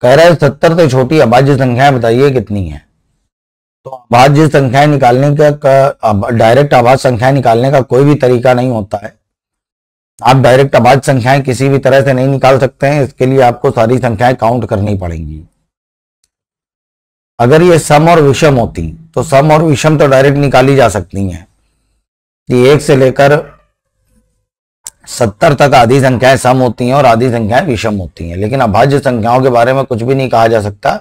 कह रहा है 70 से छोटी अभाज्य संख्याएं बताइए कितनी है। तो अभाज्य संख्याएं निकालने का डायरेक्ट अभाज्य संख्याएं निकालने का कोई भी तरीका नहीं होता है। आप डायरेक्ट अभाज्य संख्याएं किसी भी तरह से नहीं निकाल सकते हैं, इसके लिए आपको सारी संख्याएं काउंट करनी पड़ेंगी। अगर ये सम और विषम होती तो सम और विषम तो डायरेक्ट निकाली जा सकती हैं कि 1 से लेकर 70 तक आधी संख्याएं सम होती हैं और आधी संख्याएं विषम होती हैं, लेकिन अभाज्य संख्याओं के बारे में कुछ भी नहीं कहा जा सकता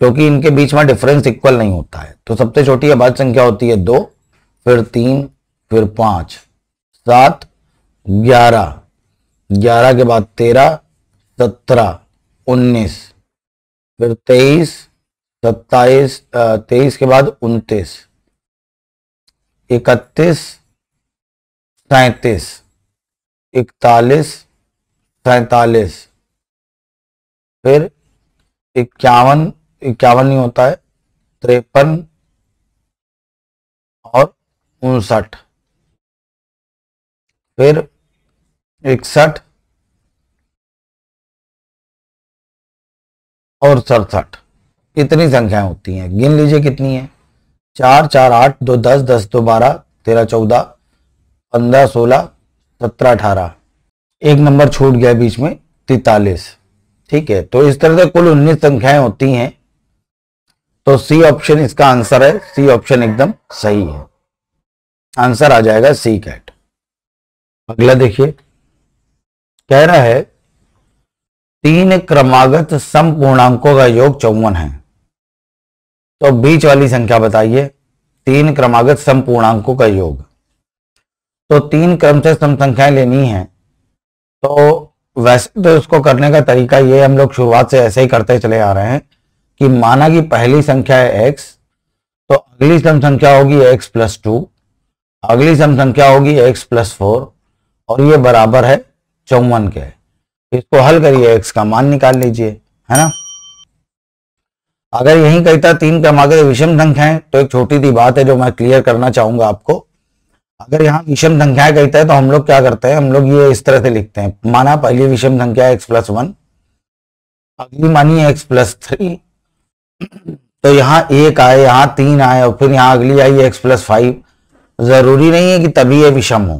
क्योंकि इनके बीच में डिफरेंस इक्वल नहीं होता है। तो सबसे छोटी अभाज्य संख्या होती है 2, फिर 3, फिर 5, 7, 11, 11 के बाद 13, 17, 19, फिर 23, 27, 23 के बाद 29, 31, 37, 41, 47, फिर 51, 51 नहीं होता है, 53 और 59, फिर 61 और 67। इतनी संख्याएं होती हैं। गिन लीजिए कितनी है। 4, 4, 8, 2, 10, 10, 2, 12, 13, 14, 15, 16, 17, 18, एक नंबर छूट गया बीच में, 43। ठीक है, तो इस तरह से कुल 19 संख्याएं होती हैं। तो सी ऑप्शन इसका आंसर है। सी ऑप्शन एकदम सही है, आंसर आ जाएगा सी कैट। अगला देखिए, कह रहा है 3 क्रमागत सम पूर्णांकों का योग 54 है। तो बीच वाली संख्या बताइए। 3 क्रमागत सम पूर्णांकों का योग, तो 3 क्रम से सम संख्याएं लेनी है। तो वैसे तो इसको करने का तरीका ये, हम लोग शुरुआत से ऐसे ही करते चले आ रहे हैं कि माना कि पहली संख्या है x, तो अगली सम संख्या होगी x + 2, अगली सम संख्या होगी x + 4 और ये बराबर है 54 के। इसको हल करिए, x का मान निकाल लीजिए, है ना। अगर यही कहता 3 क्रमागत विषम संख्याएं, तो एक छोटी सी बात है जो मैं क्लियर करना चाहूंगा आपको। अगर यहाँ विषम संख्याएं कहता है तो हम लोग क्या करते हैं, हम लोग ये इस तरह से लिखते हैं। माना पहली विषम संख्या x + 1, अगली मानिए x + 3, तो यहाँ 1 आए, यहाँ 3 आए और फिर यहाँ अगली आई x + 5। जरूरी नहीं है कि तभी ये विषम हो।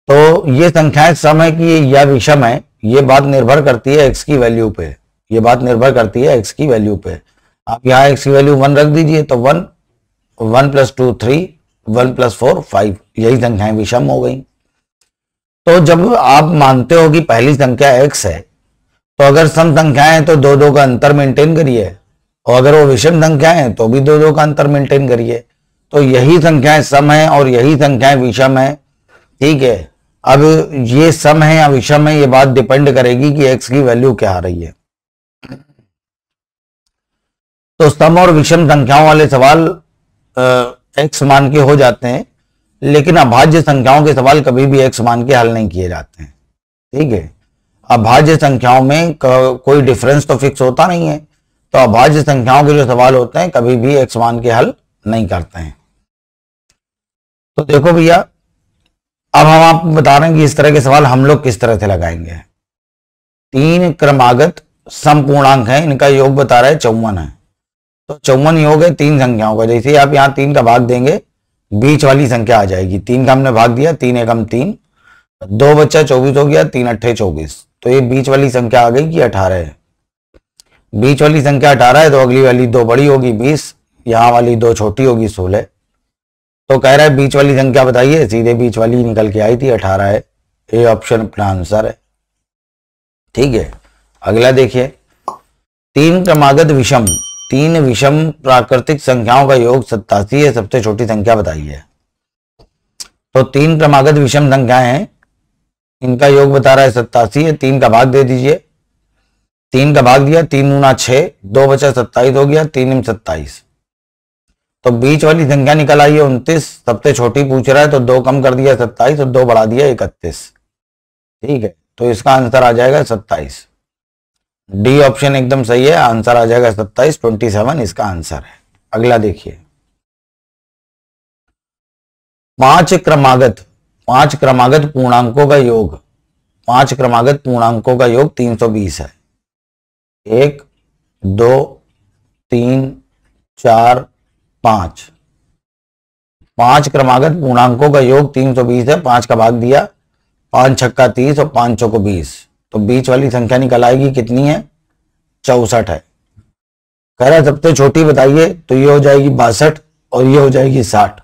तो ये संख्याएं सम है कि या विषम है, ये बात निर्भर करती है x की वैल्यू पे। ये बात निर्भर करती है x की वैल्यू पे। आप यहाँ x की वैल्यू 1 रख दीजिए, तो 1, 1 + 2 3, 1 + 4 5, यही संख्याएं विषम हो गई। तो जब आप मानते हो कि पहली संख्या x है, तो अगर सम संख्याएं हैं तो 2-2 का अंतर मेंटेन करिए, और अगर वो विषम संख्याएं हैं तो भी 2-2 का अंतर मेंटेन करिए। तो यही संख्याएं सम है और यही संख्याएं विषम है। ठीक है, अब ये सम है या विषम है, ये बात डिपेंड करेगी कि x की वैल्यू क्या आ रही है। तो सम और विषम संख्याओं वाले सवाल x मान के हो जाते हैं, लेकिन अभाज्य संख्याओं के सवाल कभी भी x मान के हल नहीं किए जाते हैं। ठीक है, अभाज्य संख्याओं में कोई डिफरेंस तो फिक्स होता नहीं है, तो अभाज्य संख्याओं के जो सवाल होते हैं कभी भी x मान के हल नहीं करते हैं। तो देखो भैया, अब हम आपको बता रहे हैं कि इस तरह के सवाल हम लोग किस तरह से लगाएंगे। 3 क्रमागत सम पूर्णांक है, इनका योग बता रहा है 54 है। तो 54 योग है 3 संख्याओं का। जैसे आप यहाँ 3 का भाग देंगे, बीच वाली संख्या आ जाएगी। 3 का हमने भाग दिया, 3 एकम 3, 2 बच्चा 24 हो गया, 3 अट्ठे 24। तो ये बीच वाली संख्या आ गई कि 18 है। बीच वाली संख्या 18 है, तो अगली वाली 2 बड़ी होगी 20, यहाँ वाली 2 छोटी होगी 16। तो कह रहा है बीच वाली संख्या बताइए, सीधे बीच वाली निकल के आई थी, 18 है। ए ऑप्शन अपना आंसर है। ठीक है, अगला देखिए, 3 क्रमागत विषम, 3 विषम प्राकृतिक संख्याओं का योग 87 है, सबसे छोटी संख्या बताइए। तो 3 क्रमागत विषम संख्याएं हैं, इनका योग बता रहा है 87 है। 3 का भाग दे दीजिए, 3 का भाग दिया, 3 दूना 6, 2 बचा 27 हो गया, 3 27। तो बीच वाली संख्या निकल आई है 29, सबसे छोटी पूछ रहा है तो 2 कम कर दिया 27 और 2 बढ़ा दिया 31। ठीक है, तो इसका आंसर आ जाएगा 27। डी ऑप्शन एकदम सही है, आंसर आ जाएगा 27, 27 इसका आंसर है। अगला देखिए, 5 क्रमागत पूर्णांकों का योग, 5 क्रमागत पूर्णांकों का योग 320 है। 1 2 3 4 5, 5 क्रमागत पूर्णांकों का योग 320 है। 5 का भाग दिया, 5 छक्का 30 और 5 चौको 20, तो बीच वाली संख्या निकल आएगी, कितनी है? 64 है। कह रहा है सबसे छोटी बताइए, तो ये हो जाएगी 62 और ये हो जाएगी 60।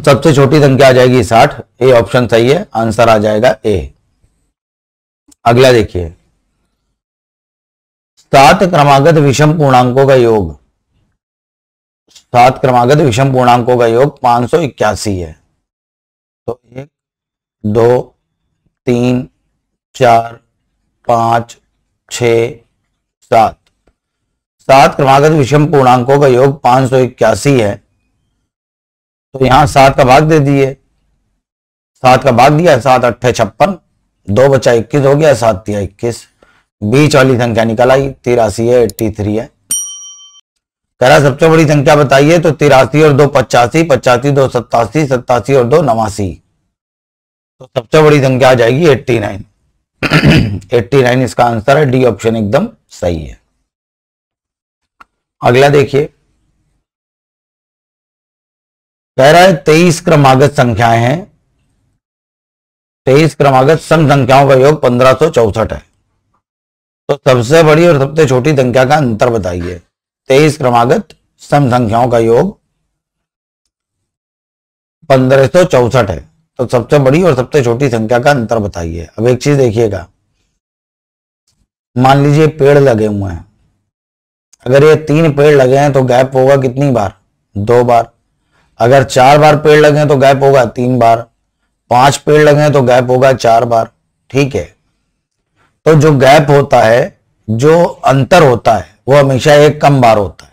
सबसे छोटी संख्या आ जाएगी 60। ए ऑप्शन सही है, आंसर आ जाएगा ए। अगला देखिए, 7 क्रमागत विषम पूर्णांकों का योग, 7 क्रमागत विषम पूर्णांकों का योग 581 है। तो 1 2 3 4 5 6 7, 7 क्रमागत विषम पूर्णांकों का योग 581 है। तो यहां 7 का भाग दे दिए, 7 का भाग दिया, 7 8 56, 2 बचा 21 हो गया, 7 दिया 21, बीच वाली संख्या निकल आई, 83 है, 83 है। कह रहा सबसे बड़ी संख्या बताइए, तो 83 और 2 85, 85 2 87, 87 और 2 89, तो सबसे बड़ी संख्या आ जाएगी 89। 89 इसका आंसर है, डी ऑप्शन एकदम सही है। अगला देखिए, कह रहा है 23 क्रमागत संख्याएं हैं, 23 क्रमागत सम संख्याओं का योग 1564 है। तो सबसे बड़ी और सबसे छोटी संख्या का अंतर बताइए। 23 क्रमागत सम संख्याओं का योग 1564 है, तो सबसे बड़ी और सबसे छोटी संख्या का अंतर बताइए। अब एक चीज देखिएगा, मान लीजिए पेड़ लगे हुए हैं, अगर ये 3 पेड़ लगे हैं तो गैप होगा कितनी बार? 2 बार। अगर 4 बार पेड़ लगे हैं तो गैप होगा 3 बार। 5 पेड़ लगे हैं तो गैप होगा 4 बार। ठीक है, तो जो गैप होता है, जो अंतर होता है, वो हमेशा एक कम बार होता है।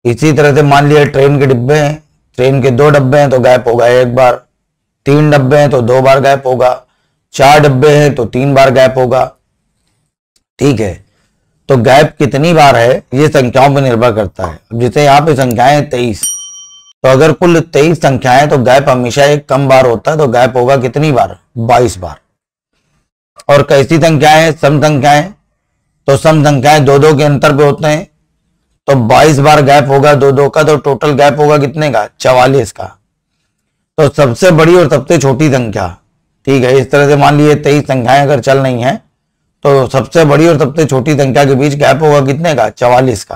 इसी तरह से मान लिया ट्रेन के डिब्बे हैं, ट्रेन के 2 डब्बे हैं तो गैप होगा 1 बार, 3 डब्बे हैं तो 2 बार गैप होगा, 4 डब्बे हैं तो 3 बार गैप होगा। ठीक है, तो गैप कितनी बार है ये संख्याओं पर निर्भर करता है। अब जैसे यहाँ पे संख्याएं 23, तो अगर कुल 23 संख्याएं, तो गैप हमेशा एक कम बार होता है, तो गैप होगा कितनी बार? 22 बार। और कैसी संख्याएं? सम संख्याएं, तो सम संख्याएं 2-2 के अंतर पे होते हैं, तो 22 बार गैप होगा 2-2 का, तो टोटल गैप होगा कितने का? 44 का। तो सबसे बड़ी और सबसे छोटी संख्या, ठीक है, इस तरह से मान लीजिए 23 संख्याएं अगर चल रही हैं, तो सबसे बड़ी और सबसे छोटी संख्या के बीच गैप होगा कितने का? 44 का।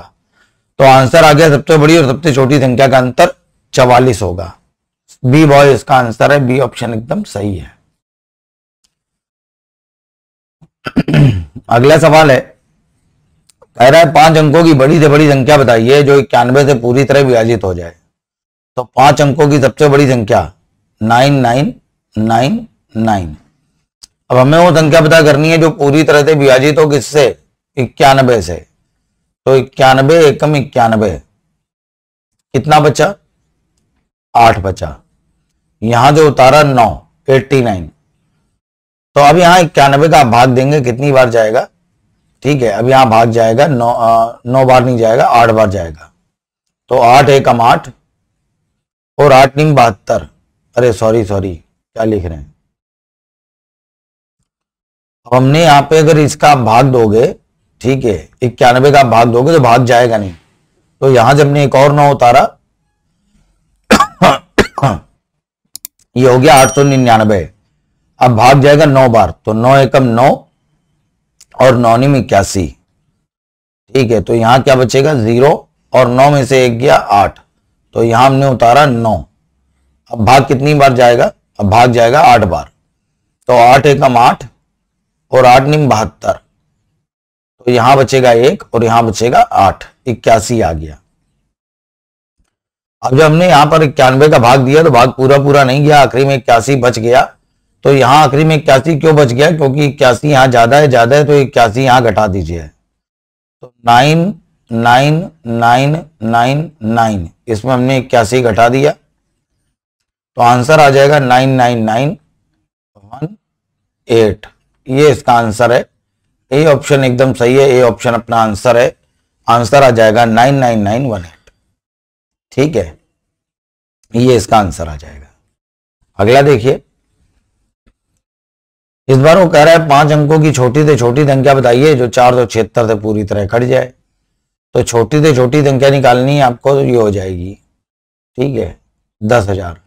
तो आंसर आ गया, सबसे बड़ी और सबसे छोटी संख्या का अंतर 44 होगा। बी बॉय इसका आंसर है, बी ऑप्शन एकदम सही है। अगला सवाल है, कह रहा है 5 अंकों की बड़ी से बड़ी संख्या बताइए जो 91 से पूरी तरह विभाजित हो जाए। तो 5 अंकों की सबसे बड़ी संख्या 9999। अब हमें वो संख्या पता करनी है जो पूरी तरह से विभाजित हो, किससे? 91 से। तो 91 एकम 91, कितना बचा? 8 बचा। यहां जो उतारा 9, 89। तो अब यहां 91 का भाग देंगे, कितनी बार जाएगा? ठीक है, अब यहां भाग जाएगा 9 बार नहीं जाएगा, 8 बार जाएगा। तो 8 एकम 8 और 8 नीम 72। अरे सॉरी क्या लिख रहे हैं? अब हमने यहां पे अगर इसका भाग दोगे, ठीक है, 91 का भाग दोगे तो भाग जाएगा नहीं, तो यहां जब ने एक और 9 उतारा, ये हो गया 899। अब भाग जाएगा 9 बार, तो 9 एकम 9 और 9 नीम 81। ठीक है, तो यहां क्या बचेगा? 0 और 9 में से 1 गया 8, तो यहां हमने उतारा 9। अब भाग कितनी बार जाएगा? अब भाग जाएगा 8 बार, तो 8 एकम 8 और 8 नीम 72, तो यहां बचेगा 1 और यहां बचेगा 8, 81 आ गया। अब जब हमने यहां पर 91 का भाग दिया तो भाग पूरा नहीं गया, आखिरी में 81 बच गया। तो यहां आखिरी में 81 क्यों बच गया? क्योंकि 81 यहां ज्यादा है, तो 81 यहां घटा दीजिए। तो 99999, इसमें हमने 81 घटा दिया, तो आंसर आ जाएगा 999118। ये इसका आंसर है, ए ऑप्शन एकदम सही है, ए ऑप्शन अपना आंसर है। आंसर आ जाएगा 99918। ठीक है, ये इसका आंसर आ जाएगा। अगला देखिए, इस बार वो कह रहा है 5 अंकों की छोटी से छोटी संख्या बताइए जो 476 से पूरी तरह कट जाए। तो छोटी से छोटी संख्या निकालनी है आपको, तो ये हो जाएगी, ठीक है, 10,000।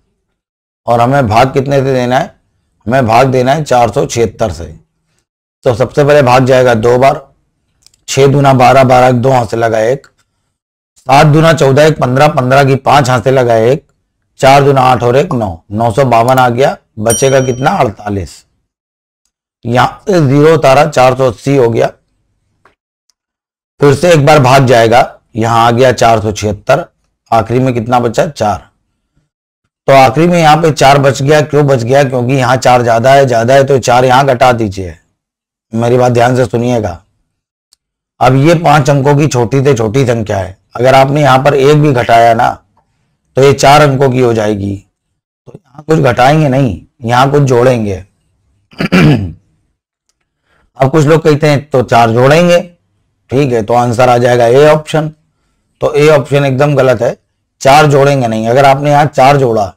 और हमें भाग कितने से देना है? हमें भाग देना है 476 से। तो सबसे पहले भाग जाएगा 2 बार, 6 दूना 12, 12 2 हाथ से लगा 1, 7 दूना 14 1 15, 15 की 5 हाथ से लगा 1, 4 दूना 8 और 1 9, 952 आ गया। बचेगा कितना? 48। यहां से 0 उतारा, 480 हो गया। फिर से एक बार भाग जाएगा, यहां आ गया 476, आखिरी में कितना बचा? 4। तो आखिरी में यहां पे 4 बच गया। क्यों बच गया? क्योंकि यहां 4 ज्यादा है तो 4 यहां घटा दीजिए। मेरी बात ध्यान से सुनिएगा। अब ये 5 अंकों की छोटी से छोटी संख्या है, अगर आपने यहां पर 1 भी घटाया ना तो ये 4 अंकों की हो जाएगी। तो यहां कुछ घटाएंगे नहीं, यहां कुछ जोड़ेंगे। अब कुछ लोग कहते हैं तो 4 जोड़ेंगे, ठीक है, तो आंसर आ जाएगा ए ऑप्शन। तो ए ऑप्शन एकदम गलत है, 4 जोड़ेंगे नहीं। अगर आपने यहां 4 जोड़ा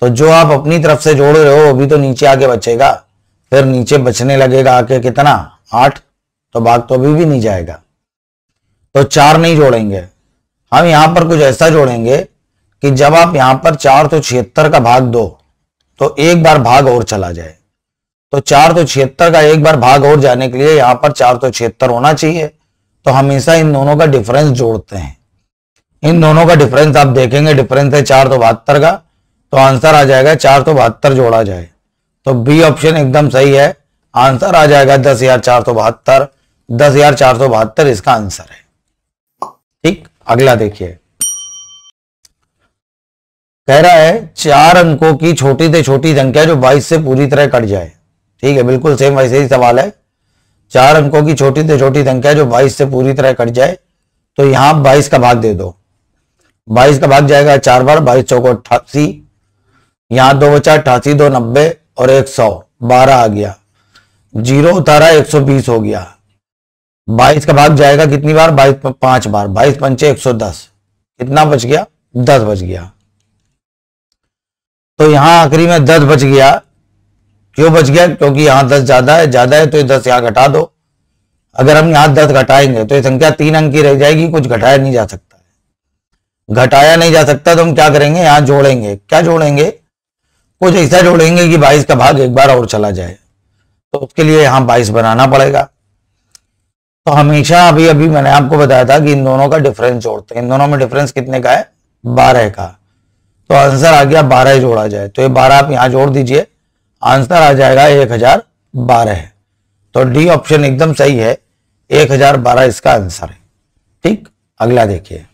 तो जो आप अपनी तरफ से जोड़ रहे हो वो भी तो नीचे आके बचेगा, फिर नीचे बचने लगेगा आके कितना? 8। तो भाग तो अभी भी नहीं जाएगा। तो 4 नहीं जोड़ेंगे, हम यहां पर कुछ ऐसा जोड़ेंगे कि जब आप यहां पर 476 का भाग दो तो एक बार भाग और चला जाए। तो 476 का एक बार भाग और जाने के लिए यहां पर 476 होना चाहिए। तो हमेशा इन दोनों का डिफरेंस जोड़ते हैं। इन दोनों का डिफरेंस आप देखेंगे, डिफरेंस है 472 का, तो आंसर आ जाएगा 472 जोड़ा जाए। तो बी ऑप्शन एकदम सही है, आंसर आ जाएगा 10,472। 10,472 इसका आंसर है। ठीक, अगला देखिए, कह रहा है 4 अंकों की छोटी से छोटी संख्या जो 22 से पूरी तरह कट जाए। ठीक है, बिल्कुल सेम वैसे ही सवाल है। 4 अंकों की छोटी से छोटी संख्या जो 22 से पूरी तरह कट जाए, तो यहां 22 का भाग दे दो। 22 का भाग जाएगा 4 बार, 22 चौको 88, यहां 2 बचा, 88 2 90 और 100, 12 आ गया। 0 उतारा, 120 हो गया। 22 का भाग जाएगा कितनी बार? 22 5 बार, 22 पंचे 110, कितना बच गया? 10 बच गया। तो यहां आखिरी में 10 बच गया। क्यों बच गया? क्योंकि यहां 10 ज्यादा है तो ये 10 यहां घटा दो। अगर हम यहां 10 घटाएंगे तो ये संख्या 3 अंक की रह जाएगी, कुछ घटाया नहीं जा सकता है। घटाया नहीं जा सकता तो हम क्या करेंगे? यहां जोड़ेंगे। क्या जोड़ेंगे? कुछ ऐसा जोड़ेंगे कि 22 का भाग एक बार और चला जाए। तो उसके लिए यहां 22 बनाना पड़ेगा। तो हमेशा अभी अभी मैंने आपको बताया था कि इन दोनों का डिफरेंस जोड़ते हैं। इन दोनों में डिफरेंस कितने का है? 12 का। तो आंसर आ गया 12 जोड़ा जाए। तो ये 12 आप यहां जोड़ दीजिए, आंसर आ जाएगा 1012। तो डी ऑप्शन एकदम सही है, 1012 इसका आंसर है। ठीक, अगला देखिए।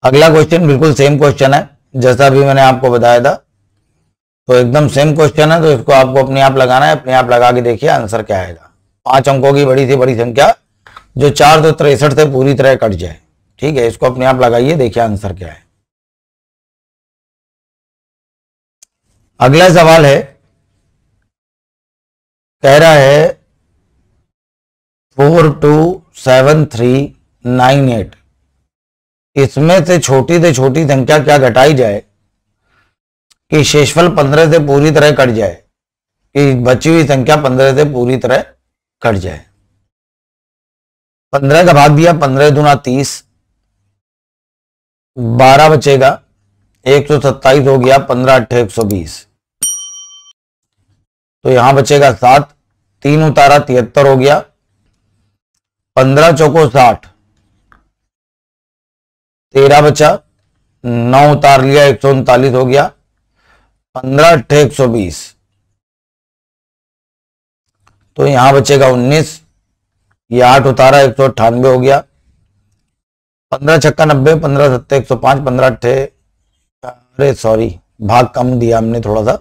अगला क्वेश्चन बिल्कुल सेम क्वेश्चन है जैसा अभी मैंने आपको बताया था। तो एकदम सेम क्वेश्चन है, तो इसको आपको अपने आप लगाना है। अपने आप लगा के देखिए आंसर क्या आएगा। 5 अंकों की बड़ी से बड़ी संख्या जो 463 से पूरी तरह कट जाए। ठीक है, इसको अपने आप लगाइए, देखिए आंसर क्या है। अगला सवाल है, कह रहा है 427398, इसमें से छोटी संख्या क्या घटाई जाए कि शेषफल 15 से पूरी तरह कट जाए, कि बची हुई संख्या 15 से पूरी तरह कट जाए। 15 का भाग दिया, 15 दूना 30, 12 बचेगा, 127 हो गया, 15 8 120, तो यहां बचेगा 7, 3 उतारा 73 हो गया, 15 चौको 60, 13 बचा, 9 उतार लिया 139 हो गया, 15 8 120, तो यहां बचेगा 19, ये 8 उतारा 198 हो गया, 15 छक्का 90, 15 सत्ते 105, 15 अट्ठे, अरे सॉरी भाग कम दिया हमने थोड़ा सा।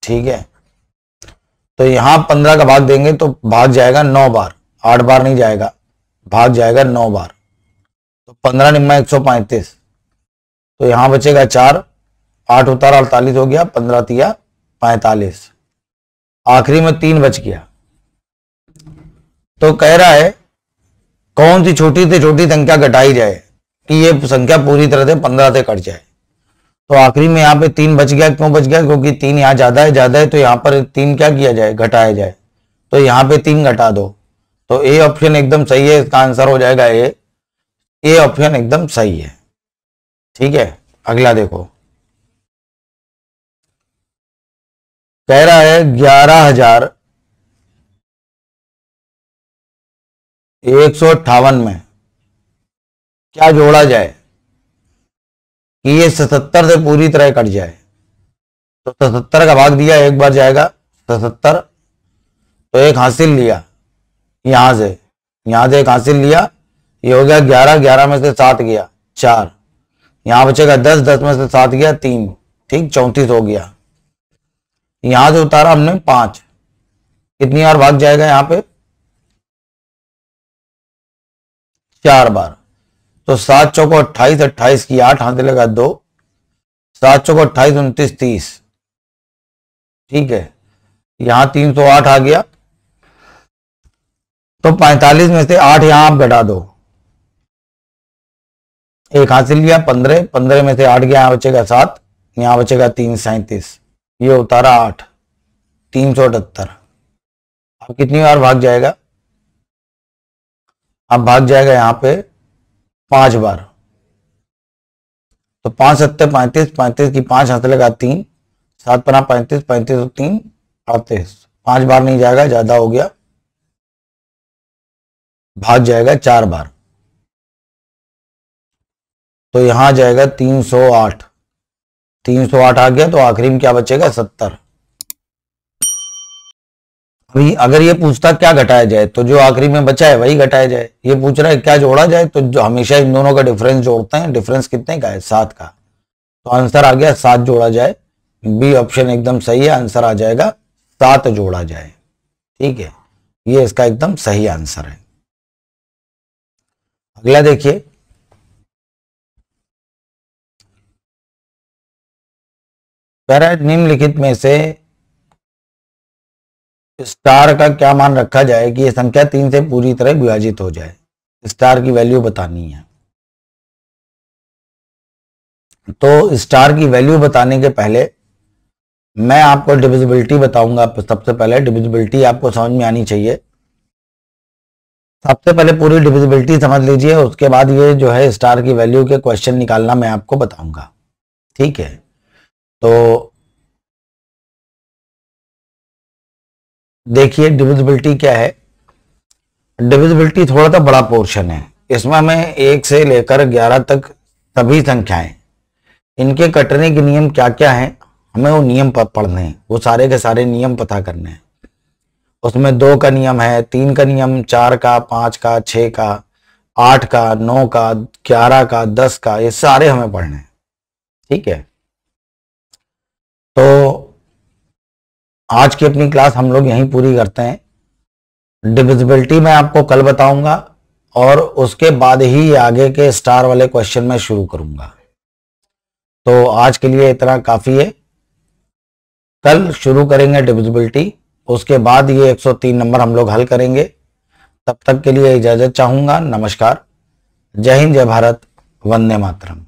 ठीक है, तो यहां 15 का भाग देंगे तो भाग जाएगा 9 बार, 8 बार नहीं जाएगा, भाग जाएगा 9 बार। तो 15 निम्मा 135, तो यहां बचेगा 4, 8 उतारा 48 हो गया, 15 तिया 45, आखिरी में 3 बच गया। तो कह रहा है कौन सी छोटी से छोटी संख्या घटाई जाए कि ये संख्या पूरी तरह से 15 से कट जाए। तो आखिरी में यहाँ पे 3 बच गया। क्यों बच गया? क्योंकि 3 यहाँ ज्यादा है तो यहाँ पर 3 क्या किया जाए? घटाया जाए। तो यहाँ पे 3 घटा दो। तो ए ऑप्शन एकदम सही है, इसका आंसर हो जाएगा ए ऑप्शन एकदम सही है। ठीक है, अगला देखो, कह रहा है 11,158 में क्या जोड़ा जाए कि ये 77 से पूरी तरह कट जाए। तो 77 का भाग दिया, एक बार जाएगा 77, तो एक हासिल लिया यहां से एक हासिल लिया, ये हो गया 11, 11 में से 7 गया 4, यहां बचेगा 10, 10 में से 7 गया 3, ठीक 34 हो गया। यहां से उतारा हमने 5, कितनी बार भाग जाएगा? यहां पे 4 बार। तो 7 चौको 28, 28 की 8 हाथ लगा 2, 7 चौको 28, 29, 30। ठीक है, यहां 308 आ गया। तो 45 में से 8 यहां आप घटा दो, एक हासिल लिया 15, 15 में से 8 गया, यहां बचेगा 7, यहां बचेगा 3, 37, ये उतारा 8, 378। अब कितनी बार भाग जाएगा? अब भाग जाएगा यहां पे 5 बार। तो 5 7 35, 35 की 5 हाथ लगा 3, 7 पना 35, 35 और 3 38, 5 बार नहीं जाएगा, ज्यादा हो गया, भाग जाएगा 4 बार। तो यहां जाएगा 308, 308 आ गया। तो आखिरी में क्या बचेगा? 70। अभी अगर ये पूछता क्या घटाया जाए, तो जो आखिरी में बचा है वही घटाया जाए। ये पूछ रहा है क्या जोड़ा जाए, तो जो हमेशा इन दोनों का डिफरेंस जोड़ते हैं। डिफरेंस कितने का है? 7 का। तो आंसर आ गया 7 जोड़ा जाए। बी ऑप्शन एकदम सही है, आंसर आ जाएगा 7 जोड़ा जाए। ठीक है, ये इसका एकदम सही आंसर है। अगला देखिए, कह रहा है निम्नलिखित में से स्टार का क्या मान रखा जाए कि यह संख्या 3 से पूरी तरह विभाजित हो जाए। स्टार की वैल्यू बतानी है। तो स्टार की वैल्यू बताने के पहले मैं आपको डिविजिबिलिटी बताऊंगा। सबसे पहले डिविजिबिलिटी आपको समझ में आनी चाहिए। सबसे पहले पूरी डिविजिबिलिटी समझ लीजिए, उसके बाद ये जो है स्टार की वैल्यू के क्वेश्चन निकालना मैं आपको बताऊंगा। ठीक है, तो देखिए डिविजिबिलिटी क्या है। डिविजिबिलिटी थोड़ा सा बड़ा पोर्शन है। इसमें हमें 1 से लेकर 11 तक सभी संख्याएं, इनके कटने के नियम क्या क्या हैं, हमें वो नियम पढ़ने हैं। वो सारे के सारे नियम पता करने हैं। उसमें 2 का नियम है, 3 का नियम, 4 का, 5 का, 6 का, 8 का, 9 का, 11 का, 10 का, ये सारे हमें पढ़ने हैं। ठीक है, तो आज की अपनी क्लास हम लोग यहीं पूरी करते हैं। डिविजिबिलिटी मैं आपको कल बताऊंगा और उसके बाद ही आगे के स्टार वाले क्वेश्चन में शुरू करूंगा। तो आज के लिए इतना काफी है। कल शुरू करेंगे डिविजिबिलिटी, उसके बाद ये 103 नंबर हम लोग हल करेंगे। तब तक के लिए इजाजत चाहूंगा। नमस्कार, जय हिंद, जय भारत, वंदे मातरम।